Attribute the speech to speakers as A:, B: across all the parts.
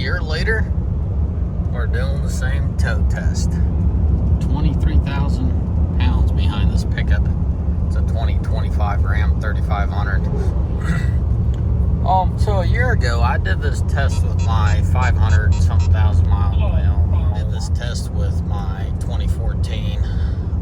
A: year later, we're doing the same tow test. 23,000 pounds behind this pickup. It's a 2025 Ram 3500. So a year ago, I did this test with my 500-something thousand mile. I did this test with my 2014.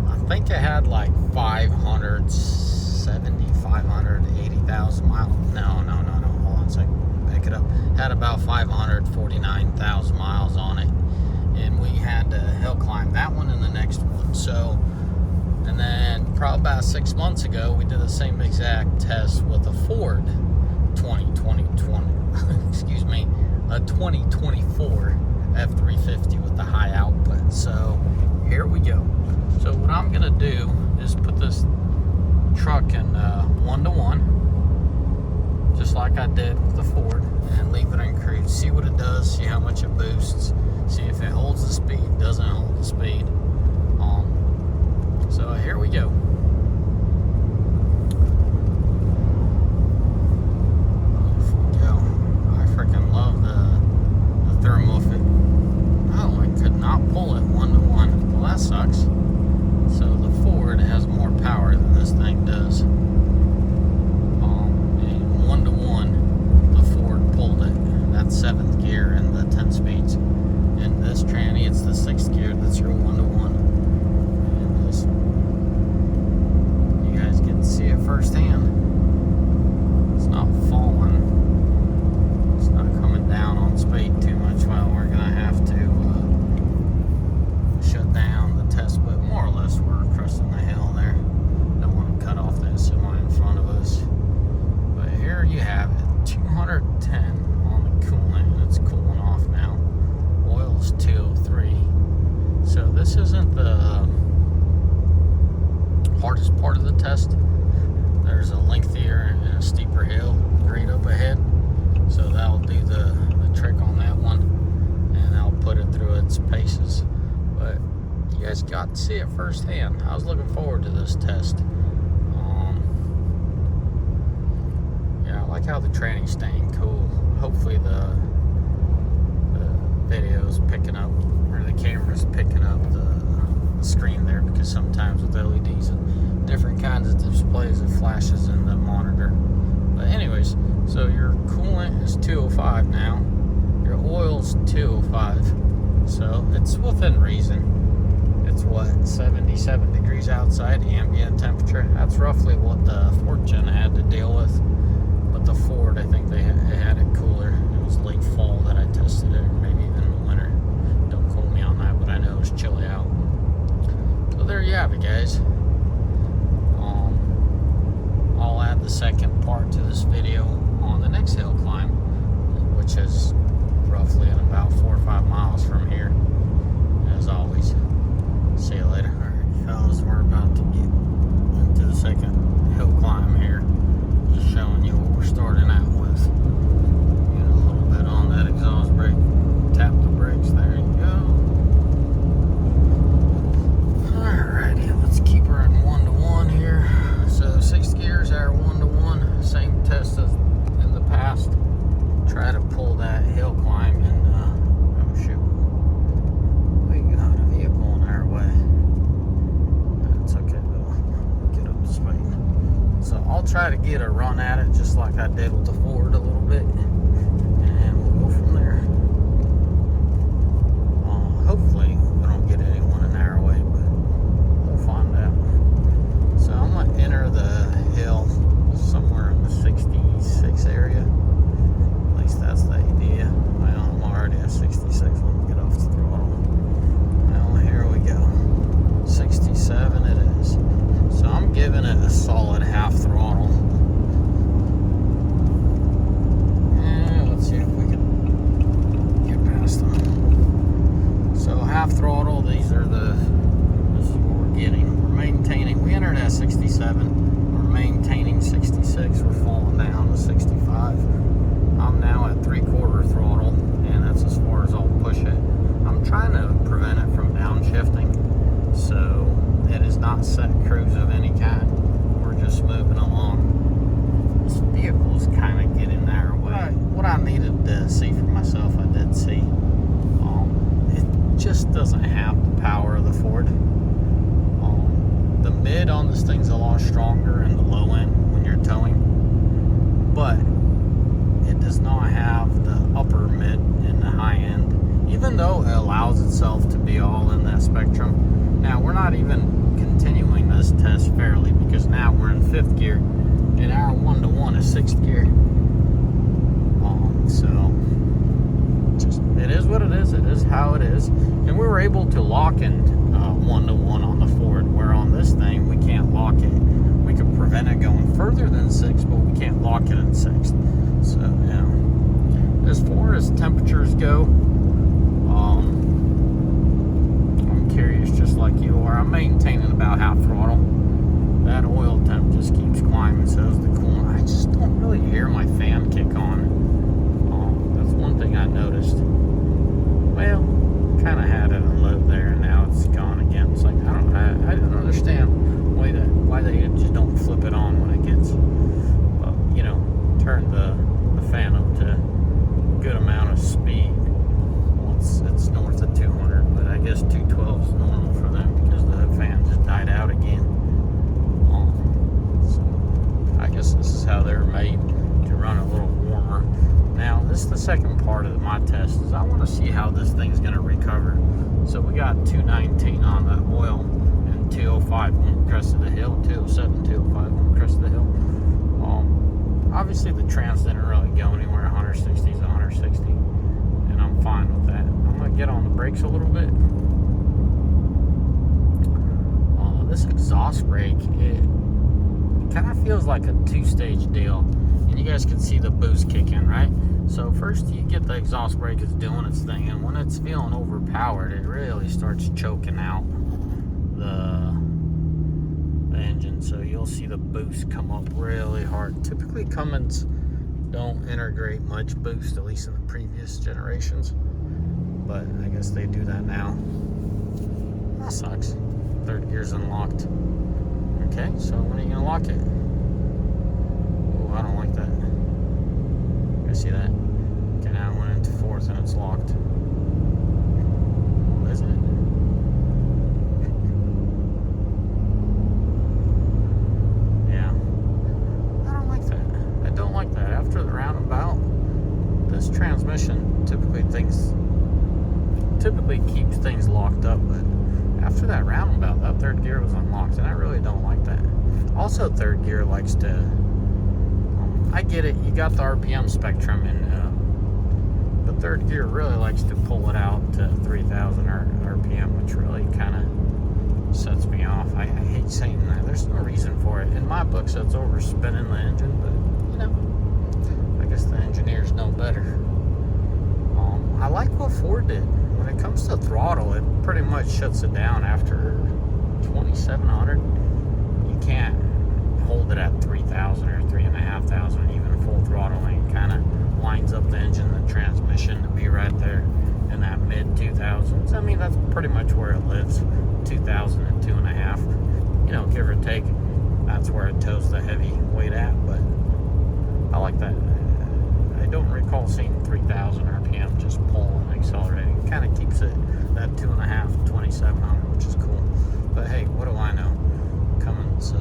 A: I think I had like 580,000 miles. No. Hold on a second. Pick it up. Had about 549,000 miles on it. And we had to hill climb that one and the next one. So, and then probably about 6 months ago, we did the same exact test with a Ford 2024 F350 with the high output. So here we go. So what I'm gonna do is put this truck in 1-to-1, just like I did with the Ford, and leave it in cruise. See what it does. See how much it boosts. See if it holds the speed. Doesn't hold the speed. So here we go. Freaking love the thermal fit. Oh, I could not pull it 1-to-1. Well, that sucks. So the Ford has more power than this thing does. And 1-to-1, the Ford pulled it. That's 7th gear in the 10 speeds. In this tranny, it's the 6th gear that's your 1-to-1. And this, you guys get to see it firsthand. It's not falling. Down on speed too much. Well, we're gonna have to shut down the test, but more or less we're cresting the hill there. Don't want to cut off that semi in front of us. But here you have it, 210 on the coolant, and it's cooling off now. Oil's 203. So this isn't the hardest part of the test. There's a lengthier and a steeper hill right up ahead. So that'll do the trick on that one, and I'll put it through its paces. But you guys got to see it firsthand. I was looking forward to this test. Yeah, I like how the training's staying cool. Hopefully the video's picking up, or the camera's picking up the screen there, because sometimes with LEDs and different kinds of displays, it flashes in the monitor. But anyways, so your coolant is 205 now. Your oil's 205. So it's within reason. It's what, 77 degrees outside, ambient temperature. That's roughly what the Fortune had to deal with. But the Ford, I think they had it cooler. It was late fall that I tested it, or maybe even in the winter. Don't quote me on that, but I know it was chilly out. So there you have it, guys. I'll add the second part to this video on the next hill climb, which is roughly in about 4 or 5 miles from here. As always, see you later. Alright, fellas, we're about to get into the second hill climb here. Just showing you what we're starting out with. Get a little bit on that exhaust brake. Tap the brakes, there you go. Alrighty, let's keep her in 1-to-1 here. So 6 gears are 1-to-1, same test as in the past. Try to pull that hill climb, and oh shoot, we got a vehicle in our way. That's okay though. Get up to speed. So I'll try to get a run at it, just like I did with the Ford a little bit, and we'll go from there. Hopefully we don't get anyone in our way, but we'll find out. So I'm going to enter the hill somewhere in the 66 area. At least that's the idea. Well, I'm already at 66. Let me get off the throttle. Well, here we go. 67 it is. So I'm giving it a solid half throttle. not even continuing this test fairly because now we're in 5th gear and our 1-to-1 is 6th gear. So just it is what it is. It is how it is. And we were able to lock in 1-to-1 on the Ford, where on this thing we can't lock it. We could prevent it going further than 6, but we can't lock it in 6th. So yeah. As far as temperatures go, I'm curious, just like you are. I'm maintaining about half throttle. That oil temp just keeps climbing, so is the coolant. I just don't really hear my fan kick on. That's one thing I noticed. Well, kind of had it on low there, and now it's gone again. It's like I don't understand why they just don't flip it on when it gets, turn the fan up to a good amount of speed once it's north of 200. But I guess 212 is normal for them because the fan just died out again. So I guess this is how they're made, to run a little warmer. Now, this is the second part of my test, is I want to see how this thing's going to recover. So we got 219 on the oil and 205 on the crest of the hill, 207, 205 on the crest of the hill. Obviously, the trans didn't really go anywhere. 160 is 160, and I'm fine with that. I'm going to get on the brakes a little bit. This exhaust brake, it kind of feels like a 2-stage deal. And you guys can see the boost kick in, right? So first you get the exhaust brake, it's doing its thing, and when it's feeling overpowered, it really starts choking out the engine. So you'll see the boost come up really hard. Typically Cummins don't integrate much boost, at least in the previous generations, but I guess they do that now. That sucks. 3rd gear's unlocked. Okay, so when are you gonna lock it? Oh, I don't like that. You see that? Okay, now I went into 4th and it's locked. Oh, isn't it? Yeah. I don't like that. I don't like that. After the roundabout, this transmission typically keeps things locked up, but after that roundabout, that 3rd gear was unlocked, and I really don't like that. Also, 3rd gear likes to, I get it, you got the RPM spectrum, and the 3rd gear really likes to pull it out to 3,000 RPM, which really kind of sets me off. I hate saying that. There's no reason for it. In my books, that's overspinning the engine, but, I guess the engineers know better. I like what Ford did. When it comes to throttle, it pretty much shuts it down after 2,700. You can't hold it at 3,000 or 3,500, even full throttling. It kind of lines up the engine and the transmission to be right there in that mid 2,000s. I mean, that's pretty much where it lives, 2,000 and 2.5. Give or take. That's where it tows the heavy weight at, but I like that. I don't recall seeing 3,000 RPM just pull and accelerating. It kind of keeps it that 2.5, 2,700, which is cool. But hey, what do I know? Cummins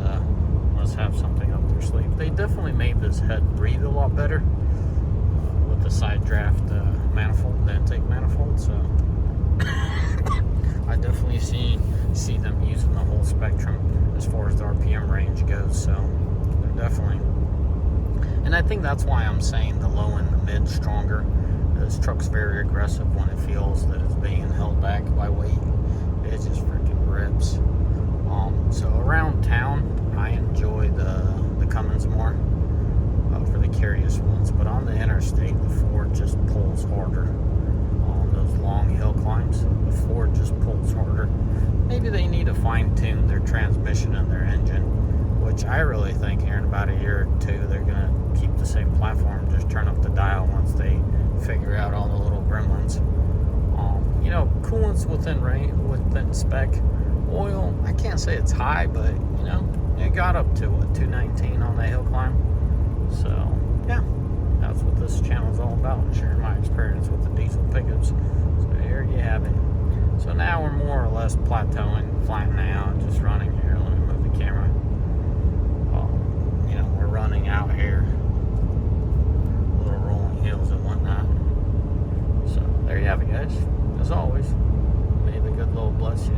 A: must have something up their sleeve. They definitely made this head breathe a lot better with the side draft manifold, the intake manifold. So I definitely see them using the whole spectrum as far as the RPM range goes. So they're definitely. And I think that's why I'm saying the low and the mid stronger. This truck's very aggressive when it feels that it's being held back by weight. It just freaking rips. So around town, I enjoy the Cummins more for the curious ones. But on the interstate, the Ford just pulls harder. On those long hill climbs, the Ford just pulls harder. Maybe they need to fine-tune their transmission and their engine, which I really think here in about a year or two, they're going to keep the same platform, just turn up the dial once they figure out all the little gremlins. Coolant's within spec. Oil, I can't say it's high, but it got up to 219 on the hill climb. So yeah, that's what this channel is all about, sharing my experience with the diesel pickups. So here you have it. So now we're more or less plateauing, flattening out, just running here. Let me move the camera. We're running out here, little rolling hills and whatnot. So there you have it, guys. As always, may the good Lord bless you.